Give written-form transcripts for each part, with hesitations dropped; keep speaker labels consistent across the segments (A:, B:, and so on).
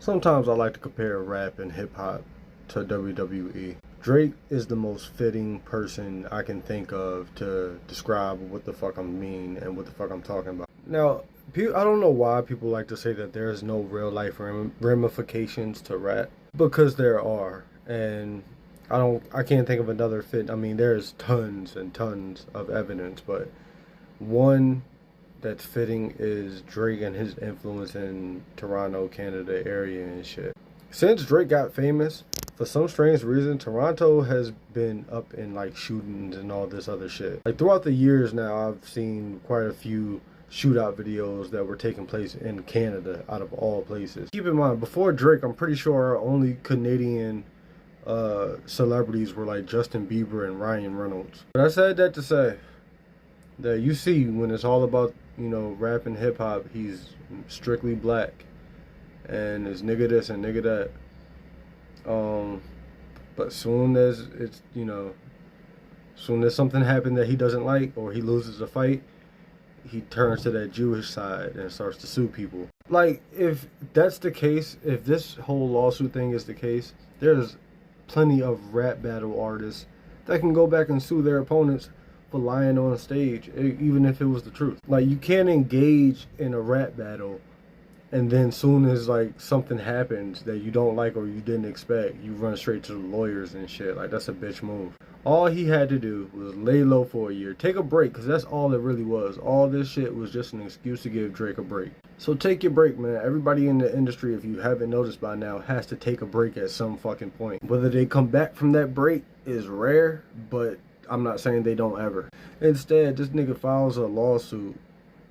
A: Sometimes I like to compare rap and hip hop to WWE. Drake is the most fitting person I can think of to describe what the fuck I mean and what the fuck I'm talking about. Now, I don't know why people like to say that there's no real life ramifications to rap, because there are, and I can't think of another fit. I mean, there's tons and tons of evidence, but one that's fitting is Drake and his influence in Toronto, Canada area and shit. Since Drake got famous, for some strange reason, Toronto has been up in like shootings and all this other shit. Like throughout the years now, I've seen quite a few shootout videos that were taking place in Canada, out of all places. Keep in mind, before Drake, I'm pretty sure only Canadian celebrities were like Justin Bieber and Ryan Reynolds. But I said that to say that you see when it's all about, you know, rap and hip hop, he's strictly black and it's nigga this and nigga that. But soon as it's, you know, soon as something happened that he doesn't like or he loses a fight, he turns to that Jewish side and starts to sue people. Like, if that's the case, if this whole lawsuit thing is the case, there's plenty of rap battle artists that can go back and sue their opponents for lying on stage, even if it was the truth. Like, you can't engage in a rap battle and then soon as like something happens that you don't like or you didn't expect, you run straight to the lawyers and shit. Like, that's a bitch move. All he had to do was lay low for a year, take a break, because that's all it really was. All this shit was just an excuse to give Drake a break. So take your break, man. Everybody in the industry, if you haven't noticed by now, has to take a break at some fucking point. Whether they come back from that break is rare, but I'm not saying they don't ever. Instead, this nigga files a lawsuit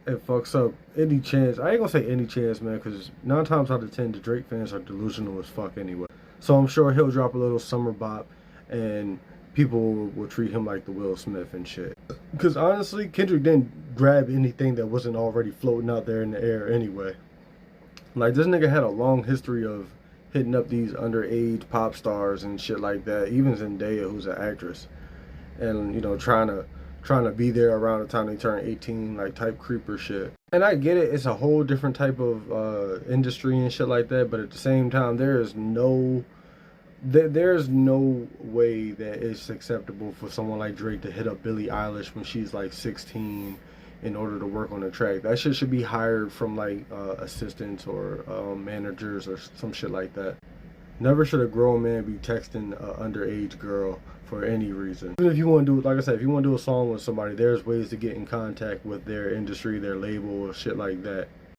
A: and fucks up any chance. I ain't gonna say any chance, man, because 9 times out of 10, the Drake fans are delusional as fuck anyway. So I'm sure he'll drop a little summer bop and people will treat him like the Will Smith and shit. Because honestly, Kendrick didn't grab anything that wasn't already floating out there in the air anyway. Like, this nigga had a long history of hitting up these underage pop stars and shit like that. Even Zendaya, who's an actress, and, you know, trying to be there around the time they turn 18, like type creeper shit. And I get it, it's a whole different type of industry and shit like that, but at the same time, there's no way that it's acceptable for someone like Drake to hit up Billie Eilish when she's like 16 in order to work on the track. That shit should be hired from like assistants or managers or some shit like that. Never should a grown man be texting an underage girl for any reason. Even if you want to do, like I said, if you want to do a song with somebody, there's ways to get in contact with their industry, their label, or shit like that.